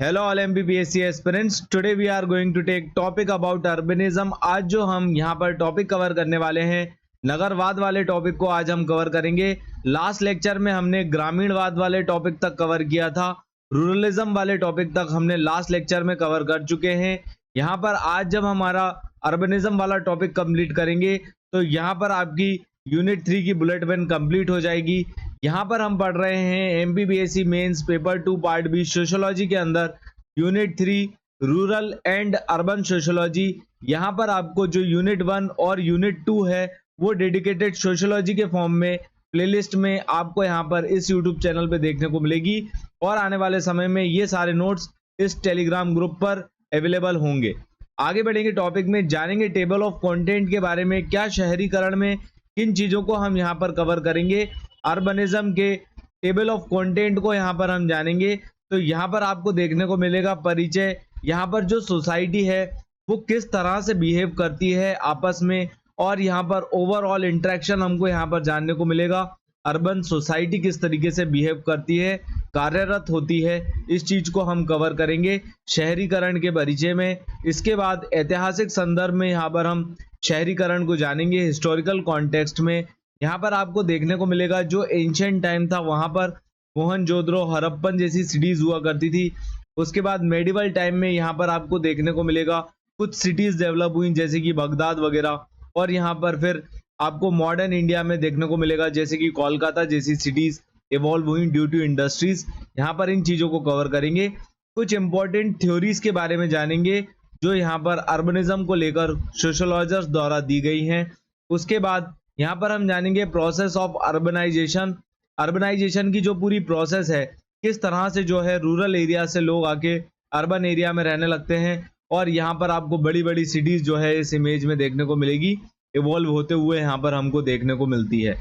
Hello all MBBSC aspirants, today we are going to take topic about urbanism. आज जो हम यहाँ पर टॉपिक कवर करने वाले हैं, नगरवाद वाले टॉपिक को आज हम कवर करेंगे। लास्ट लेक्चर में हमने ग्रामीणवाद वाले टॉपिक तक कवर किया था, रूरलिज्म वाले टॉपिक तक हमने लास्ट लेक्चर में कवर कर चुके हैं। यहाँ पर आज जब हमारा अर्बनिज्म वाला टॉपिक कंप्लीट करेंगे तो यहाँ पर आपकी यूनिट 3 की बुलेट वन कंप्लीट हो जाएगी। यहाँ पर हम पढ़ रहे हैं MPBSC mains paper 2 part B sociology के अंदर unit 3 rural and urban sociology. यहाँ पर आपको जो यूनिट 1 और यूनिट 2 है वो डेडिकेटेड सोशियोलॉजी के फॉर्म में प्लेलिस्ट में आपको यहाँ पर इस यूट्यूब चैनल पे देखने को मिलेगी और आने वाले समय में ये सारे नोट्स इस टेलीग्राम ग्रुप पर अवेलेबल होंगे। आगे बढ़ेंगे टॉपिक में, जानेंगे टेबल ऑफ कंटेंट के बारे में, क्या शहरीकरण में किन चीजों को हम यहाँ पर कवर करेंगे। अर्बनिज्म के टेबल ऑफ कंटेंट को यहाँ पर हम जानेंगे। तो यहाँ पर आपको देखने को मिलेगा परिचय, यहाँ पर जो सोसाइटी है वो किस तरह से बिहेव करती है आपस में, और यहाँ पर ओवरऑल इंटरेक्शन हमको यहाँ पर जानने को मिलेगा। अर्बन सोसाइटी किस तरीके से बिहेव करती है, कार्यरत होती है, इस चीज को हम कवर करेंगे शहरीकरण के परिचय में। इसके बाद ऐतिहासिक संदर्भ में यहाँ पर हम शहरीकरण को जानेंगे हिस्टोरिकल कॉन्टेक्स्ट में। यहाँ पर आपको देखने को मिलेगा जो एंशिएंट टाइम था वहां पर मोहनजोदड़ो, हड़प्पन जैसी सिटीज हुआ करती थी। उसके बाद मेडिवल टाइम में यहाँ पर आपको देखने को मिलेगा कुछ सिटीज डेवलप हुई जैसे कि बगदाद वगैरह, और यहाँ पर फिर आपको मॉडर्न इंडिया में देखने को मिलेगा जैसे कि कोलकाता जैसी सिटीज इवॉल्व हुई ड्यू टू इंडस्ट्रीज। यहाँ पर इन चीजों को कवर करेंगे। कुछ इंपॉर्टेंट थ्योरीज के बारे में जानेंगे जो यहाँ पर अर्बनिज्म को लेकर सोशियोलॉजर्स द्वारा दी गई हैं। उसके बाद यहाँ पर हम जानेंगे प्रोसेस ऑफ अर्बनाइजेशन। अर्बनाइजेशन की जो पूरी प्रोसेस है, किस तरह से जो है रूरल एरिया से लोग आके अर्बन एरिया में रहने लगते हैं, और यहाँ पर आपको बड़ी बड़ी सिटीज जो है इस इमेज में देखने को मिलेगी इवॉल्व होते हुए यहाँ पर हमको देखने को मिलती है।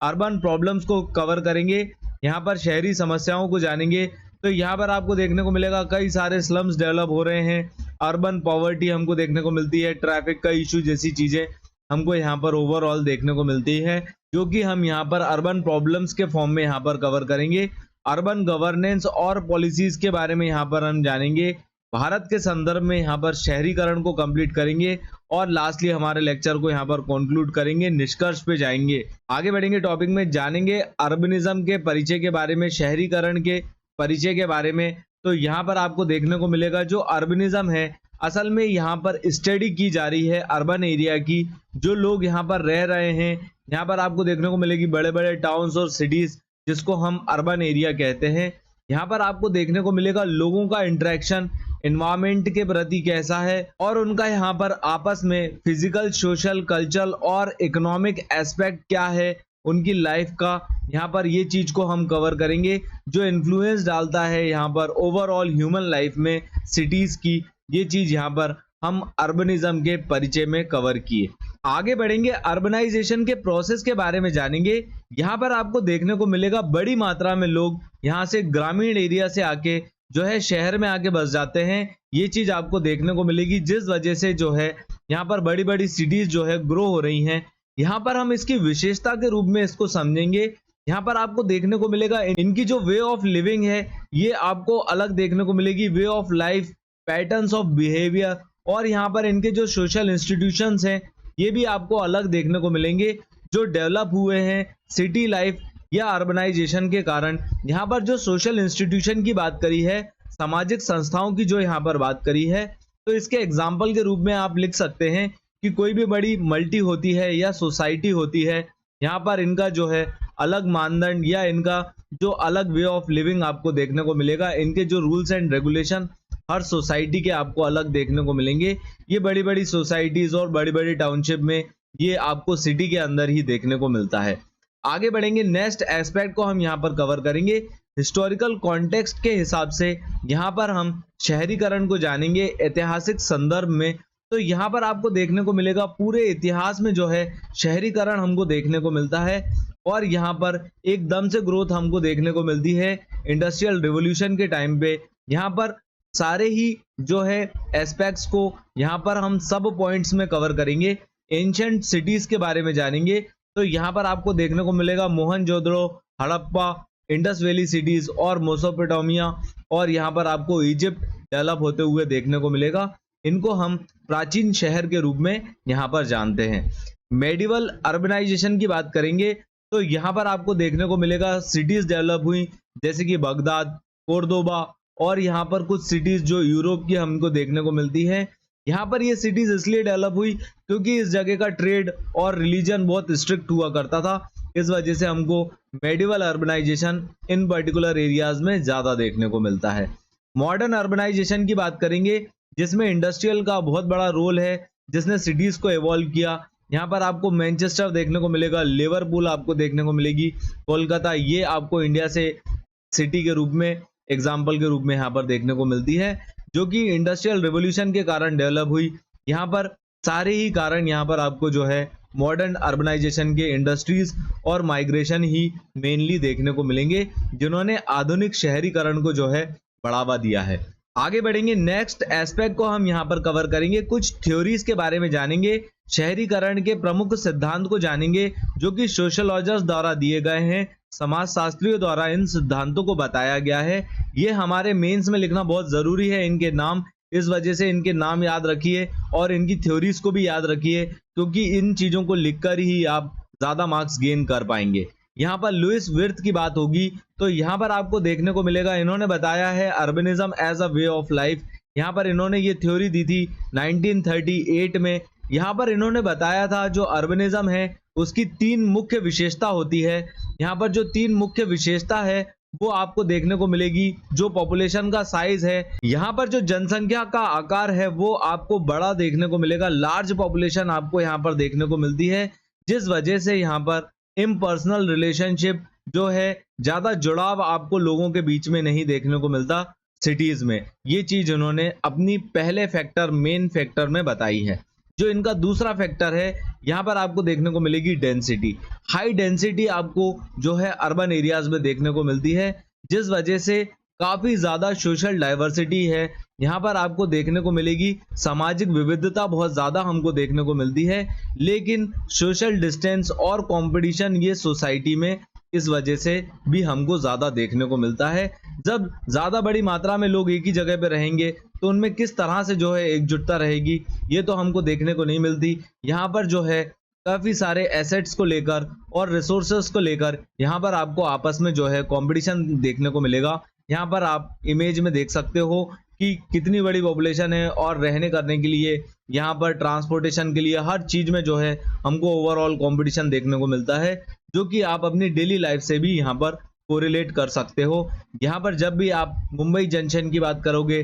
अर्बन प्रॉब्लम्स को कवर करेंगे, यहाँ पर शहरी समस्याओं को जानेंगे। तो यहाँ पर आपको देखने को मिलेगा कई सारे स्लम्स डेवलप हो रहे हैं, अर्बन पॉवर्टी हमको देखने को मिलती है, ट्रैफिक का इशू जैसी चीजें हमको यहाँ पर ओवरऑल देखने को मिलती है, जो कि हम यहाँ पर अर्बन प्रॉब्लम्स के फॉर्म में यहाँ पर कवर करेंगे। अर्बन गवर्नेंस और पॉलिसीज के बारे में यहाँ पर हम जानेंगे। भारत के संदर्भ में यहाँ पर शहरीकरण को कंप्लीट करेंगे और लास्टली हमारे लेक्चर को यहाँ पर कंक्लूड करेंगे, निष्कर्ष पे जाएंगे। आगे बढ़ेंगे टॉपिक में, जानेंगे अर्बनिज्म के परिचय के बारे में, शहरीकरण के परिचय के बारे में। तो यहाँ पर आपको देखने को मिलेगा जो अर्बनिज्म है असल में यहाँ पर स्टडी की जा रही है अर्बन एरिया की, जो लोग यहाँ पर रह रहे हैं। यहाँ पर आपको देखने को मिलेगी बड़े बड़े टाउन्स और सिटीज जिसको हम अर्बन एरिया कहते हैं। यहाँ पर आपको देखने को मिलेगा लोगों का इंटरेक्शन एनवायरमेंट के प्रति कैसा है, और उनका यहाँ पर आपस में फिजिकल, सोशल, कल्चरल और इकोनॉमिक एस्पेक्ट क्या है उनकी लाइफ का। यहाँ पर ये चीज को हम कवर करेंगे जो इन्फ्लुएंस डालता है यहाँ पर ओवरऑल ह्यूमन लाइफ में सिटीज की। ये चीज यहाँ पर हम अर्बनिज्म के परिचय में कवर किए। आगे बढ़ेंगे, अर्बनाइजेशन के प्रोसेस के बारे में जानेंगे। यहाँ पर आपको देखने को मिलेगा बड़ी मात्रा में लोग यहाँ से ग्रामीण एरिया से आके जो है शहर में आके बस जाते हैं। ये चीज आपको देखने को मिलेगी जिस वजह से जो है यहाँ पर बड़ी बड़ी सिटीज जो है ग्रो हो रही हैं। यहाँ पर हम इसकी विशेषता के रूप में इसको समझेंगे। यहाँ पर आपको देखने को मिलेगा इनकी जो वे ऑफ लिविंग है ये आपको अलग देखने को मिलेगी, वे of life, patterns of behaviour, और यहाँ पर इनके जो सोशल इंस्टीट्यूशंस हैं ये भी आपको अलग देखने को मिलेंगे जो डेवलप हुए हैं सिटी लाइफ या अर्बनाइजेशन के कारण। यहाँ पर जो सोशल इंस्टीट्यूशन की बात करी है, सामाजिक संस्थाओं की जो यहाँ पर बात करी है, तो इसके एग्जाम्पल के रूप में आप लिख सकते हैं कि कोई भी बड़ी मल्टी होती है या सोसाइटी होती है, यहाँ पर इनका जो है अलग मानदंड या इनका जो अलग वे ऑफ लिविंग आपको देखने को मिलेगा। इनके जो rules and regulation her society के आपको अलग देखने को मिलेंगे। ये बड़ी बड़ी सोसाइटीज और बड़ी बड़ी टाउनशिप में ये आपको सिटी के अंदर ही देखने को मिलता है। आगे बढ़ेंगे, नेक्स्ट एस्पेक्ट को हम यहाँ पर कवर करेंगे हिस्टोरिकल कॉन्टेक्स्ट के हिसाब से। यहाँ पर हम शहरीकरण को जानेंगे ऐतिहासिक संदर्भ में। तो यहाँ पर आपको देखने को मिलेगा पूरे इतिहास में जो है शहरीकरण हमको देखने को मिलता है, और यहाँ पर एकदम से ग्रोथ हमको देखने को मिलती है इंडस्ट्रियल रिवॉल्यूशन के टाइम पे। यहाँ पर सारे ही जो है एस्पेक्ट्स को यहाँ पर हम सब पॉइंट्स में कवर करेंगे। एंशिएंट सिटीज के बारे में जानेंगे। तो यहाँ पर आपको देखने को मिलेगा Mohenjodaro, Harappa, Indus valley cities और मेसोपोटामिया, और यहाँ पर आपको इजिप्ट डेवलप होते हुए देखने को मिलेगा। इनको हम प्राचीन शहर के रूप में यहाँ पर जानते हैं। मेडिवल अर्बनाइजेशन की बात करेंगे तो यहाँ पर आपको देखने को मिलेगा सिटीज डेवलप हुई, जैसे कि बगदाद, कोर्दोबा, और यहाँ पर कुछ सिटीज जो यूरोप की हमको देखने को मिलती है। यहाँ पर ये सिटीज इसलिए डेवलप हुई क्योंकि इस जगह का ट्रेड और रिलीजन बहुत स्ट्रिक्ट हुआ करता था। इस वजह से हमको medieval urbanization in particular areas में ज्यादा देखने को मिलता है। मॉडर्न अर्बनाइजेशन की बात करेंगे जिसमें इंडस्ट्रियल का बहुत बड़ा रोल है, जिसने सिटीज को इवॉल्व किया। यहाँ पर आपको मैनचेस्टर देखने को मिलेगा, लिवरपूल आपको देखने को मिलेगी, कोलकाता ये आपको इंडिया से सिटी के रूप में एग्जाम्पल के रूप में यहाँ पर देखने को मिलती है, जो कि इंडस्ट्रियल रिवोल्यूशन के कारण डेवलप हुई। यहाँ पर सारे ही कारण यहाँ पर आपको जो है मॉडर्न अर्बनाइजेशन के इंडस्ट्रीज और माइग्रेशन ही मेनली देखने को मिलेंगे, जिन्होंने आधुनिक शहरीकरण को जो है बढ़ावा दिया है। आगे बढ़ेंगे, नेक्स्ट एस्पेक्ट को हम यहाँ पर कवर करेंगे, कुछ थ्योरीज के बारे में जानेंगे, शहरीकरण के प्रमुख सिद्धांत को जानेंगे जो कि सोशियोलॉजर्स द्वारा दिए गए हैं, समाजशास्त्रियों द्वारा इन सिद्धांतों को बताया गया है। ये हमारे मेंस में लिखना बहुत जरूरी है इनके नाम, इस वजह से इनके नाम याद रखिए और इनकी थ्योरीज को भी याद रखिए, क्योंकि इन चीजों को लिखकर ही आप ज्यादा मार्क्स गेन कर पाएंगे। यहाँ पर लुइस विर्थ की बात होगी तो यहाँ पर आपको देखने को मिलेगा, इन्होंने बताया है urbanism as a way of life. यहाँ पर इन्होंने ये थ्योरी दी थी 1938 में। यहाँ पर इन्होंने बताया था जो अर्बनिज्म है उसकी 3 मुख्य विशेषता होती है। यहाँ पर जो 3 मुख्य विशेषता है वो आपको देखने को मिलेगी, जो पॉपुलेशन का साइज है, यहाँ पर जो जनसंख्या का आकार है वो आपको बड़ा देखने को मिलेगा, लार्ज पॉपुलेशन आपको यहाँ पर देखने को मिलती है, जिस वजह से यहाँ पर इम्पर्सनल रिलेशनशिप जो है, ज्यादा जुड़ाव आपको लोगों के बीच में नहीं देखने को मिलता सिटीज में। ये चीज उन्होंने अपनी पहले फैक्टर मेन फैक्टर में बताई है। जो इनका दूसरा फैक्टर है, यहाँ पर आपको देखने को मिलेगी डेंसिटी। हाई डेंसिटी आपको जो है अर्बन एरियाज में देखने को मिलती है, जिस वजह से काफी ज्यादा सोशल डाइवर्सिटी है। यहाँ पर आपको देखने को मिलेगी सामाजिक विविधता बहुत ज्यादा हमको देखने को मिलती है, लेकिन सोशल डिस्टेंस और कंपटीशन ये सोसाइटी में इस वजह से भी हमको ज्यादा देखने को मिलता है। जब ज्यादा बड़ी मात्रा में लोग एक ही जगह पे रहेंगे तो उनमें किस तरह से जो है एकजुटता रहेगी, ये तो हमको देखने को नहीं मिलती। यहाँ पर जो है काफी सारे एसेट्स को लेकर और रिसोर्सेस को लेकर यहाँ पर आपको आपस में जो है कंपटीशन देखने को मिलेगा। यहाँ पर आप इमेज में देख सकते हो कि कितनी बड़ी पॉपुलेशन है और रहने करने के लिए, यहाँ पर ट्रांसपोर्टेशन के लिए, हर चीज में जो है हमको ओवरऑल कंपटीशन देखने को मिलता है, जो कि आप अपनी डेली लाइफ से भी यहाँ पर कोरिलेट कर सकते हो। यहाँ पर जब भी आप मुंबई जंक्शन की बात करोगे,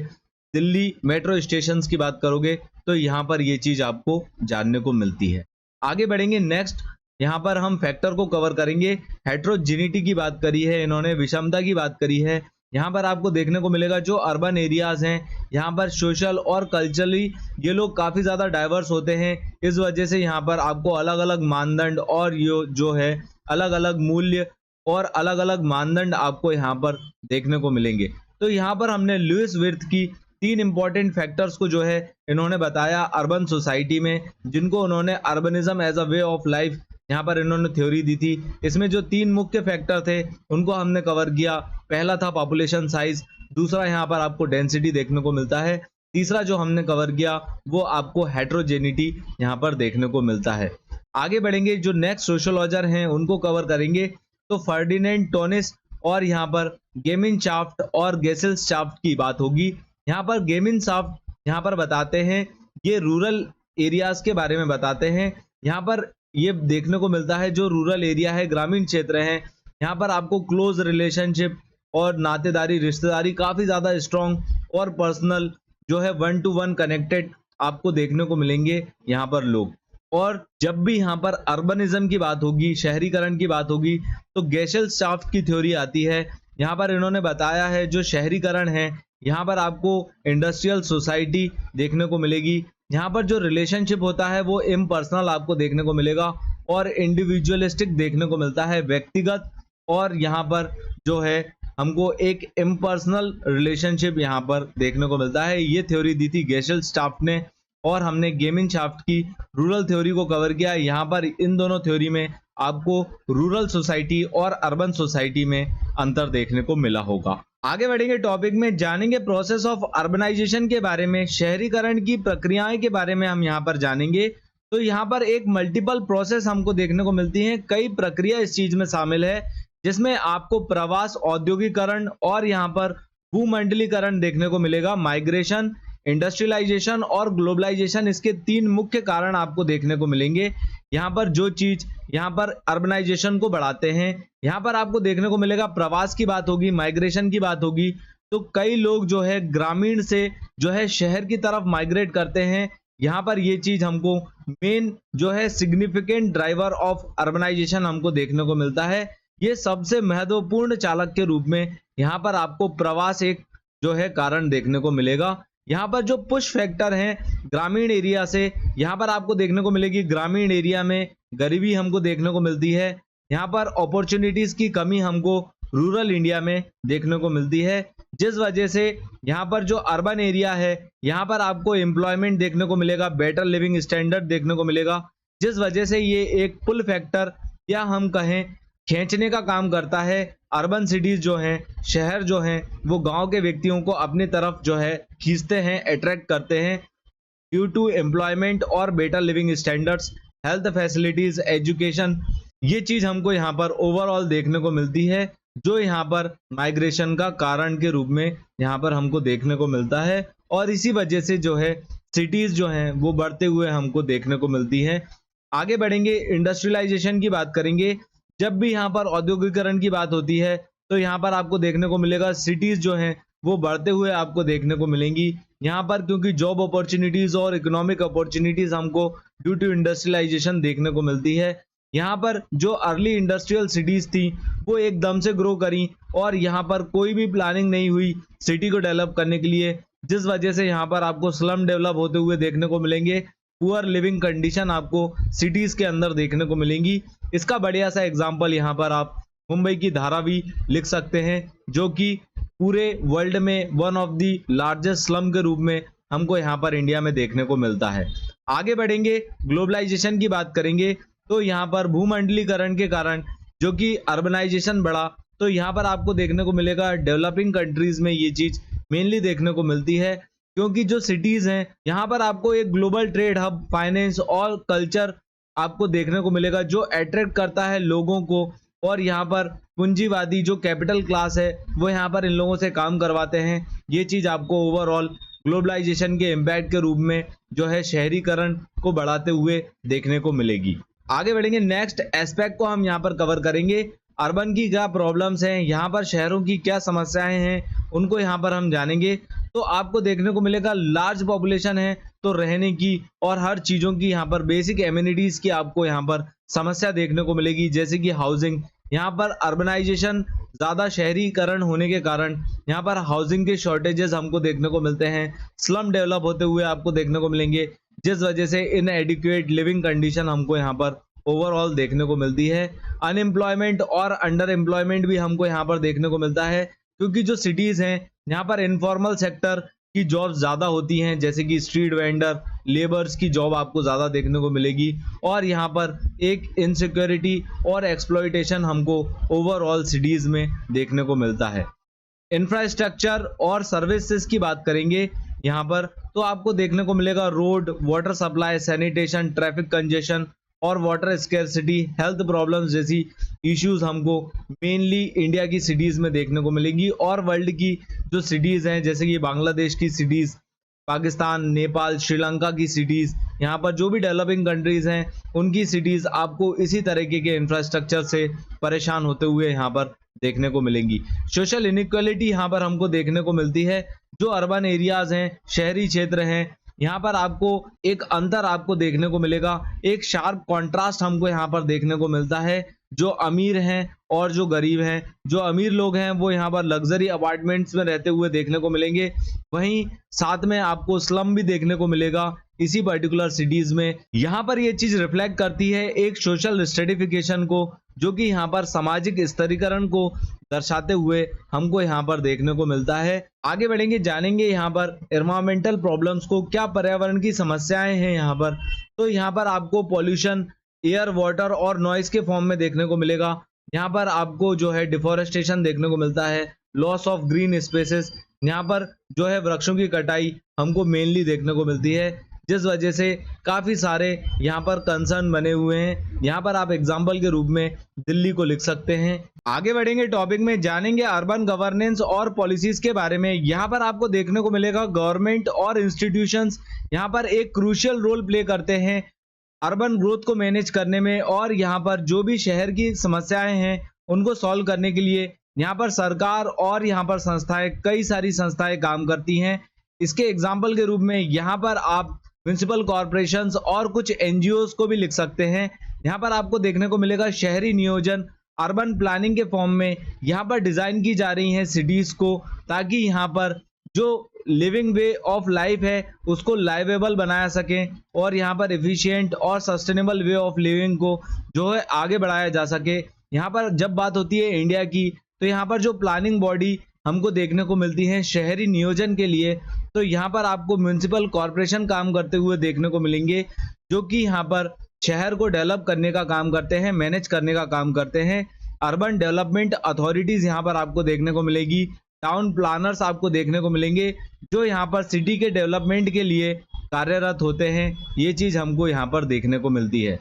दिल्ली मेट्रो स्टेशन की बात करोगे, तो यहाँ पर ये चीज आपको जानने को मिलती है। आगे बढ़ेंगे, नेक्स्ट यहाँ पर हम फैक्टर को कवर करेंगे। हेट्रोजिनिटी की बात करी है इन्होंने, विषमता की बात करी है। यहाँ पर आपको देखने को मिलेगा जो अर्बन एरियाज हैं, यहाँ पर सोशल और कल्चरली ये लोग काफी ज्यादा डाइवर्स होते हैं। इस वजह से यहाँ पर आपको अलग अलग मानदंड और जो है अलग अलग मूल्य और अलग अलग मानदंड आपको यहाँ पर देखने को मिलेंगे। तो यहाँ पर हमने लुइस विर्थ की 3 इंपॉर्टेंट फैक्टर्स को जो है इन्होंने बताया अर्बन सोसाइटी में, जिनको उन्होंने urbanism as a way of life यहाँ पर इन्होंने थ्योरी दी थी। इसमें जो 3 मुख्य फैक्टर थे उनको हमने कवर किया। पहला था पॉपुलेशन साइज, दूसरा यहाँ पर आपको डेंसिटी देखने को मिलता है, तीसरा जो हमने कवर किया वो आपको हेट्रोजेनिटी यहाँ पर देखने को मिलता है। आगे बढ़ेंगे, जो नेक्स्ट सोशियोलॉजर हैं उनको कवर करेंगे। तो फर्डिनेंड टोनिस और यहाँ पर गेमिनशाफ्ट और गेसेलशाफ्ट की बात होगी। यहाँ पर गेमिनशाफ्ट यहाँ पर बताते हैं, ये रूरल एरियाज के बारे में बताते हैं। यहाँ पर ये देखने को मिलता है जो रूरल एरिया है, ग्रामीण क्षेत्र है, यहाँ पर आपको क्लोज रिलेशनशिप और नातेदारी रिश्तेदारी काफी ज्यादा स्ट्रॉन्ग और पर्सनल जो है 1 to 1 कनेक्टेड आपको देखने को मिलेंगे यहाँ पर लोग। और जब भी यहाँ पर अर्बनिज्म की बात होगी, शहरीकरण की बात होगी, तो गेसेलशाफ्ट की थ्योरी आती है। यहाँ पर इन्होंने बताया है जो शहरीकरण है, यहाँ पर आपको इंडस्ट्रियल सोसाइटी देखने को मिलेगी। यहाँ पर जो रिलेशनशिप होता है वो इम्पर्सनल आपको देखने को मिलेगा और इंडिविजुअलिस्टिक देखने को मिलता है, व्यक्तिगत, और यहाँ पर जो है हमको एक इम्पर्सनल रिलेशनशिप यहाँ पर देखने को मिलता है। ये थ्योरी दी थी गेसेलशाफ्ट ने और हमने गेमिनशाफ्ट की रूरल थ्योरी को कवर किया। यहाँ पर इन दोनों थ्योरी में आपको रूरल सोसाइटी और अर्बन सोसाइटी में अंतर देखने को मिला होगा। आगे बढ़ेंगे टॉपिक में, जानेंगे प्रोसेस ऑफ अर्बनाइजेशन के बारे में, शहरीकरण की प्रक्रियाएं के बारे में हम यहाँ पर जानेंगे। तो यहाँ पर एक मल्टीपल प्रोसेस हमको देखने को मिलती हैं, कई प्रक्रिया इस चीज में शामिल है, जिसमें आपको प्रवास, औद्योगिकरण और यहाँ पर भूमंडलीकरण देखने को मिलेगा। माइग्रेशन, इंडस्ट्रियलाइजेशन और ग्लोबलाइजेशन, इसके तीन मुख्य कारण आपको देखने को मिलेंगे। यहाँ पर जो चीज यहाँ पर अर्बनाइजेशन को बढ़ाते हैं, यहाँ पर आपको देखने को मिलेगा प्रवास की बात होगी, माइग्रेशन की बात होगी। तो कई लोग जो है ग्रामीण से जो है शहर की तरफ माइग्रेट करते हैं। यहाँ पर ये चीज हमको मेन जो है सिग्निफिकेंट ड्राइवर ऑफ अर्बनाइजेशन हमको देखने को मिलता है। ये सबसे महत्वपूर्ण चालक के रूप में यहाँ पर आपको प्रवास एक जो है कारण देखने को मिलेगा। यहाँ पर जो पुश फैक्टर हैं ग्रामीण एरिया से, यहाँ पर आपको देखने को मिलेगी ग्रामीण एरिया में गरीबी हमको देखने को मिलती है। यहाँ पर अपॉर्चुनिटीज की कमी हमको रूरल इंडिया में देखने को मिलती है, जिस वजह से यहाँ पर जो अर्बन एरिया है यहाँ पर आपको एम्प्लॉयमेंट देखने को मिलेगा, बेटर लिविंग स्टैंडर्ड देखने को मिलेगा, जिस वजह से ये एक पुल फैक्टर या हम कहें खींचने का काम करता है। अर्बन सिटीज जो हैं, शहर जो हैं, वो गांव के व्यक्तियों को अपनी तरफ जो है खींचते हैं, अट्रैक्ट करते हैं ड्यू टू एम्प्लॉयमेंट और better living standards, health facilities, education. ये चीज हमको यहाँ पर ओवरऑल देखने को मिलती है, जो यहाँ पर माइग्रेशन का कारण के रूप में यहाँ पर हमको देखने को मिलता है। और इसी वजह से जो है सिटीज जो हैं वो बढ़ते हुए हमको देखने को मिलती है। आगे बढ़ेंगे, इंडस्ट्रियलाइजेशन की बात करेंगे। जब भी यहाँ पर औद्योगिकरण की बात होती है तो यहाँ पर आपको देखने को मिलेगा सिटीज जो हैं वो बढ़ते हुए आपको देखने को मिलेंगी यहाँ पर, क्योंकि जॉब अपॉर्चुनिटीज और इकोनॉमिक अपॉर्चुनिटीज हमको ड्यू टू इंडस्ट्रियलाइजेशन देखने को मिलती है। यहाँ पर जो अर्ली इंडस्ट्रियल सिटीज थी वो एकदम से ग्रो करी और यहाँ पर कोई भी प्लानिंग नहीं हुई सिटी को डेवलप करने के लिए, जिस वजह से यहाँ पर आपको स्लम डेवलप होते हुए देखने को मिलेंगे। पुअर लिविंग कंडीशन आपको सिटीज के अंदर देखने को मिलेंगी। इसका बढ़िया सा एग्जांपल यहाँ पर आप मुंबई की धारावी लिख सकते हैं, जो कि पूरे वर्ल्ड में one of the largest slum के रूप में हमको यहाँ पर इंडिया में देखने को मिलता है। आगे बढ़ेंगे, ग्लोबलाइजेशन की बात करेंगे। तो यहाँ पर भूमंडलीकरण के कारण जो कि अर्बनाइजेशन बढ़ा, तो यहाँ पर आपको देखने को मिलेगा डेवलपिंग कंट्रीज में ये चीज मेनली देखने को मिलती है, क्योंकि जो सिटीज हैं यहाँ पर आपको एक ग्लोबल ट्रेड हब, फाइनेंस और कल्चर आपको देखने को मिलेगा, जो अट्रैक्ट करता है लोगों को। और यहाँ पर पूंजीवादी जो कैपिटल क्लास है वो यहाँ पर इन लोगों से काम करवाते हैं। ये चीज आपको ओवरऑल ग्लोबलाइजेशन के इम्पैक्ट के रूप में जो है शहरीकरण को बढ़ाते हुए देखने को मिलेगी। आगे बढ़ेंगे, नेक्स्ट एस्पेक्ट को हम यहाँ पर कवर करेंगे। अर्बन की क्या प्रॉब्लम्स हैं, यहाँ पर शहरों की क्या समस्याएं हैं, उनको यहाँ पर हम जानेंगे। तो आपको देखने को मिलेगा लार्ज पॉपुलेशन है तो रहने की और हर चीज़ों की यहाँ पर बेसिक एमिनिटीज़ की आपको यहाँ पर समस्या देखने को मिलेगी, जैसे कि हाउसिंग। यहाँ पर अर्बनाइजेशन ज़्यादा शहरीकरण होने के कारण यहाँ पर हाउसिंग के शॉर्टेजेस हमको देखने को मिलते हैं, स्लम डेवलप होते हुए आपको देखने को मिलेंगे, जिस वजह से इनएडिक्वेट लिविंग कंडीशन हमको यहाँ पर ओवरऑल देखने को मिलती है। अनएम्प्लॉयमेंट और अंडर एम्प्लॉयमेंट भी हमको यहाँ पर देखने को मिलता है, क्योंकि जो सिटीज़ हैं यहाँ पर इनफॉर्मल सेक्टर की जॉब्स ज़्यादा होती हैं, जैसे कि स्ट्रीट वेंडर, लेबर्स की जॉब आपको ज़्यादा देखने को मिलेगी। और यहाँ पर एक इनसिक्योरिटी और एक्सप्लॉइटेशन हमको ओवरऑल सिटीज़ में देखने को मिलता है। इंफ्रास्ट्रक्चर और सर्विसेज की बात करेंगे यहाँ पर, तो आपको देखने को मिलेगा road, water supply, sanitation, traffic congestion और वाटर स्कैर्सिटी, हेल्थ प्रॉब्लम्स जैसी इश्यूज हमको मेनली इंडिया की सिटीज़ में देखने को मिलेंगी। और वर्ल्ड की जो सिटीज़ हैं, जैसे कि बांग्लादेश की सिटीज़, पाकिस्तान, नेपाल, श्रीलंका की सिटीज़, यहाँ पर जो भी डेवलपिंग कंट्रीज़ हैं उनकी सिटीज़ आपको इसी तरीके के इंफ्रास्ट्रक्चर से परेशान होते हुए यहाँ पर देखने को मिलेंगी। सोशल इनइक्वालिटी यहाँ पर हमको देखने को मिलती है। जो अर्बन एरियाज़ हैं, शहरी क्षेत्र हैं, यहाँ पर आपको एक अंतर आपको देखने को मिलेगा, एक शार्प कॉन्ट्रास्ट हमको यहाँ पर देखने को मिलता है। जो अमीर हैं और जो गरीब हैं, जो अमीर लोग हैं वो यहाँ पर लग्जरी अपार्टमेंट्स में रहते हुए देखने को मिलेंगे, वहीं साथ में आपको स्लम भी देखने को मिलेगा इसी पर्टिकुलर सिटीज में। यहाँ पर ये चीज रिफ्लेक्ट करती है एक सोशल स्ट्रेटिफिकेशन को, जो कि यहाँ पर सामाजिक स्तरीकरण को दर्शाते हुए हमको यहाँ पर देखने को मिलता है। आगे बढ़ेंगे, जानेंगे यहाँ पर एनवायरमेंटल प्रॉब्लम्स को, क्या पर्यावरण की समस्याएं हैं यहाँ पर। तो यहाँ पर आपको पॉल्यूशन एयर, वाटर और नॉइस के फॉर्म में देखने को मिलेगा। यहाँ पर आपको जो है डिफोरेस्टेशन देखने को मिलता है, लॉस ऑफ ग्रीन स्पेसेस, यहाँ पर जो है वृक्षों की कटाई हमको मेनली देखने को मिलती है, जिस वजह से काफ़ी सारे यहाँ पर कंसर्न बने हुए हैं। यहाँ पर आप एग्जाम्पल के रूप में दिल्ली को लिख सकते हैं। आगे बढ़ेंगे टॉपिक में, जानेंगे अर्बन गवर्नेंस और पॉलिसीज के बारे में। यहाँ पर आपको देखने को मिलेगा गवर्नमेंट और इंस्टीट्यूशंस यहाँ पर एक क्रूशियल रोल प्ले करते हैं अर्बन ग्रोथ को मैनेज करने में, और यहाँ पर जो भी शहर की समस्याएं हैं उनको सॉल्व करने के लिए यहाँ पर सरकार और यहाँ पर संस्थाएं, कई सारी संस्थाएं काम करती हैं। इसके एग्जाम्पल के रूप में यहाँ पर आप म्युनिसिपल कॉरपोरेशंस और कुछ एनजीओज को भी लिख सकते हैं। यहाँ पर आपको देखने को मिलेगा शहरी नियोजन अर्बन प्लानिंग के फॉर्म में यहाँ पर डिजाइन की जा रही हैं सिटीज को, ताकि यहाँ पर जो लिविंग वे ऑफ लाइफ है उसको लाइवेबल बनाया सके, और यहाँ पर एफिशिएंट और सस्टेनेबल वे ऑफ लिविंग को जो है आगे बढ़ाया जा सके। यहाँ पर जब बात होती है इंडिया की, तो यहाँ पर जो प्लानिंग बॉडी हमको देखने को मिलती है शहरी नियोजन के लिए, तो यहाँ पर आपको म्युनिसिपल कॉरपोरेशन काम करते हुए देखने को मिलेंगे, जो कि यहाँ पर शहर को डेवलप करने का काम करते हैं, मैनेज करने का काम करते हैं। अर्बन डेवलपमेंट अथॉरिटीज यहाँ पर आपको देखने को मिलेगी, टाउन प्लानर्स आपको देखने को मिलेंगे, जो यहाँ पर सिटी के डेवलपमेंट के लिए कार्यरत होते हैं। ये चीज हमको यहाँ पर देखने को मिलती है।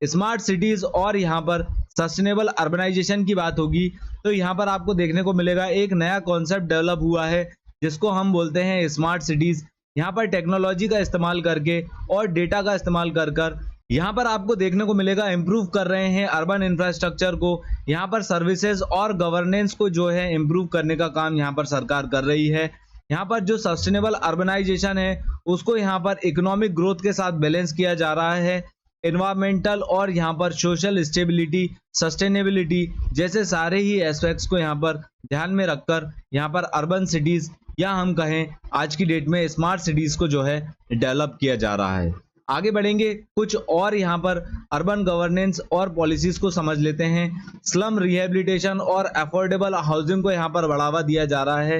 स्मार्ट सिटीज और यहाँ पर सस्टेनेबल अर्बनाइजेशन की बात होगी, तो यहाँ पर आपको देखने को मिलेगा एक नया कॉन्सेप्ट डेवलप हुआ है, जिसको हम बोलते हैं स्मार्ट सिटीज। यहाँ पर टेक्नोलॉजी का इस्तेमाल करके और डेटा का इस्तेमाल कर यहाँ पर आपको देखने को मिलेगा इम्प्रूव कर रहे हैं अर्बन इंफ्रास्ट्रक्चर को। यहाँ पर सर्विसेज और गवर्नेंस को जो है इम्प्रूव करने का काम यहाँ पर सरकार कर रही है। यहाँ पर जो सस्टेनेबल अर्बनाइजेशन है उसको यहाँ पर इकोनॉमिक ग्रोथ के साथ बैलेंस किया जा रहा है। एनवायरमेंटल और यहाँ पर सोशल स्टेबिलिटी, सस्टेनेबिलिटी जैसे सारे ही एस्पेक्ट्स को यहाँ पर ध्यान में रखकर यहाँ पर अर्बन सिटीज, या हम कहें आज की डेट में स्मार्ट सिटीज को जो है डेवलप किया जा रहा है। आगे बढ़ेंगे कुछ और यहाँ पर अर्बन गवर्नेंस और पॉलिसीज को समझ लेते हैं। स्लम रिहेबिलिटेशन और अफोर्डेबल हाउसिंग को यहाँ पर बढ़ावा दिया जा रहा है।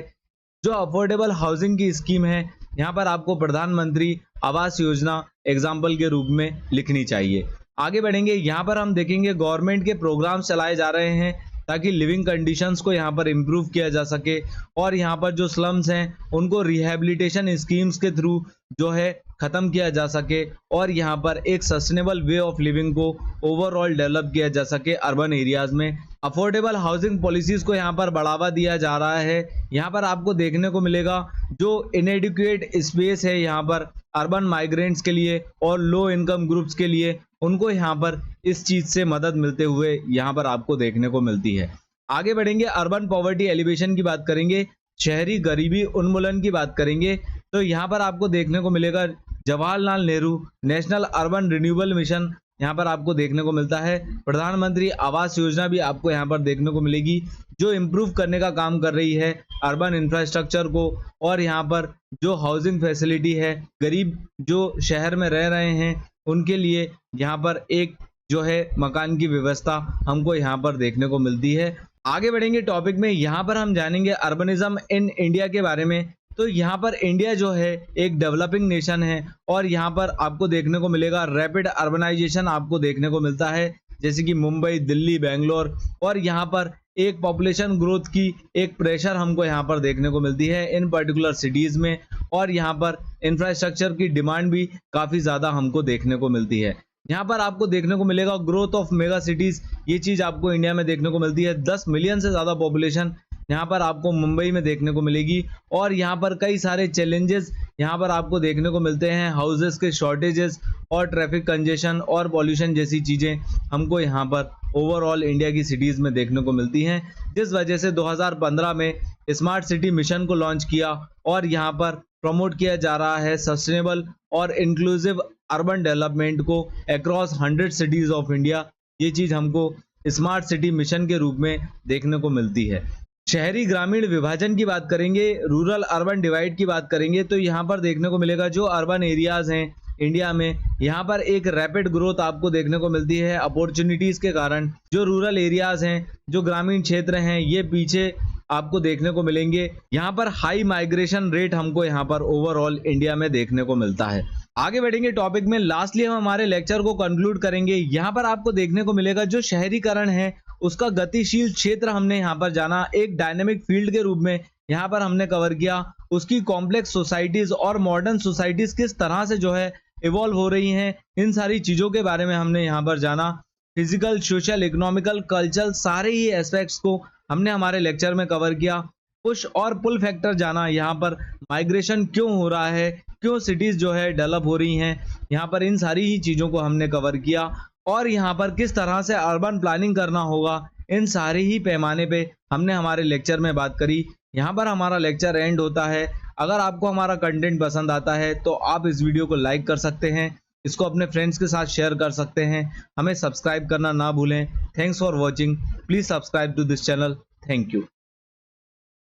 जो अफोर्डेबल हाउसिंग की स्कीम है यहाँ पर आपको प्रधानमंत्री आवास योजना एग्जाम्पल के रूप में लिखनी चाहिए। आगे बढ़ेंगे, यहाँ पर हम देखेंगे गवर्नमेंट के प्रोग्राम्स चलाए जा रहे हैं ताकि लिविंग कंडीशंस को यहाँ पर इम्प्रूव किया जा सके, और यहाँ पर जो स्लम्स हैं उनको रिहेबिलिटेशन स्कीम्स के थ्रू जो है खत्म किया जा सके, और यहाँ पर एक सस्टेनेबल वे ऑफ लिविंग को ओवरऑल डेवलप किया जा सके अर्बन एरियाज में। अफोर्डेबल हाउसिंग पॉलिसीज को यहाँ पर बढ़ावा दिया जा रहा है। यहाँ पर आपको देखने को मिलेगा जो इनएडिक्वेट स्पेस है यहाँ पर अर्बन माइग्रेंट्स के लिए और लो इनकम ग्रुप्स के लिए, उनको यहाँ पर इस चीज से मदद मिलते हुए यहाँ पर आपको देखने को मिलती है। आगे बढ़ेंगे, अर्बन पॉवर्टी एलिवेशन की बात करेंगे, शहरी गरीबी उन्मूलन की बात करेंगे, तो यहाँ पर आपको देखने को मिलेगा Jawaharlal Nehru national urban renewal mission यहाँ पर आपको देखने को मिलता है। प्रधानमंत्री आवास योजना भी आपको यहाँ पर देखने को मिलेगी, जो इम्प्रूव करने का काम कर रही है अर्बन इंफ्रास्ट्रक्चर को, और यहाँ पर जो हाउसिंग फैसिलिटी है गरीब जो शहर में रह रहे हैं उनके लिए यहाँ पर एक जो है मकान की व्यवस्था हमको यहाँ पर देखने को मिलती है। आगे बढ़ेंगे टॉपिक में, यहाँ पर हम जानेंगे अर्बनिज्म इन इंडिया के बारे में। तो यहाँ पर इंडिया जो है एक डेवलपिंग नेशन है, और यहाँ पर आपको देखने को मिलेगा रैपिड अर्बनाइजेशन आपको देखने को मिलता है, जैसे कि मुंबई, दिल्ली, बेंगलोर, और यहाँ पर एक पॉपुलेशन ग्रोथ की एक प्रेशर हमको यहाँ पर देखने को मिलती है इन पर्टिकुलर सिटीज में, और यहाँ पर इंफ्रास्ट्रक्चर की डिमांड भी काफ़ी ज़्यादा हमको देखने को मिलती है। यहाँ पर आपको देखने को मिलेगा ग्रोथ ऑफ मेगा सिटीज, ये चीज़ आपको इंडिया में देखने को मिलती है। 10 मिलियन से ज़्यादा पॉपुलेशन यहाँ पर आपको मुंबई में देखने को मिलेगी, और यहाँ पर कई सारे चैलेंजेस यहाँ पर आपको देखने को मिलते हैं, हाउसेस के शॉर्टेजेस और ट्रैफिक कंजेशन और पॉल्यूशन जैसी चीज़ें हमको यहाँ पर ओवरऑल इंडिया की सिटीज़ में देखने को मिलती हैं, जिस वजह से 2015 में स्मार्ट सिटी मिशन को लॉन्च किया, और यहाँ पर प्रमोट किया जा रहा है सस्टेनेबल और इंक्लूसिव अर्बन डेवलपमेंट को अक्रॉस 100 सिटीज़ ऑफ इंडिया। ये चीज़ हमको स्मार्ट सिटी मिशन के रूप में देखने को मिलती है। शहरी ग्रामीण विभाजन की बात करेंगे, रूरल अर्बन डिवाइड की बात करेंगे, तो यहाँ पर देखने को मिलेगा जो अर्बन एरियाज हैं इंडिया में, यहाँ पर एक रैपिड ग्रोथ आपको देखने को मिलती है अपॉर्चुनिटीज के कारण। जो रूरल एरियाज हैं, जो ग्रामीण क्षेत्र हैं, ये पीछे आपको देखने को मिलेंगे। यहाँ पर हाई माइग्रेशन रेट हमको यहाँ पर ओवरऑल इंडिया में देखने को मिलता है। आगे बढ़ेंगे टॉपिक में, लास्टली हम हमारे लेक्चर को कंक्लूड करेंगे। यहाँ पर आपको देखने को मिलेगा जो शहरीकरण है उसका गतिशील क्षेत्र हमने यहाँ पर जाना, एक डायनेमिक फील्ड के रूप में यहाँ पर हमने कवर किया, उसकी कॉम्प्लेक्स सोसाइटीज और मॉडर्न सोसाइटीज किस तरह से जो है इवॉल्व हो रही हैं, इन सारी चीज़ों के बारे में हमने यहाँ पर जाना। फिजिकल, सोशल, इकोनॉमिकल, कल्चरल सारे ही एस्पेक्ट्स को हमने हमारे लेक्चर में कवर किया। पुश और पुल फैक्टर जाना, यहाँ पर माइग्रेशन क्यों हो रहा है, क्यों सिटीज़ जो है डेवलप हो रही हैं, यहाँ पर इन सारी ही चीज़ों को हमने कवर किया। और यहाँ पर किस तरह से अर्बन प्लानिंग करना होगा, इन सारे ही पैमाने पे हमने हमारे लेक्चर में बात करी। यहाँ पर हमारा लेक्चर एंड होता है। अगर आपको हमारा कंटेंट पसंद आता है तो आप इस वीडियो को लाइक कर सकते हैं, इसको अपने फ्रेंड्स के साथ शेयर कर सकते हैं, हमें सब्सक्राइब करना ना भूलें। Thanks for watching, please subscribe to this channel. Thank you.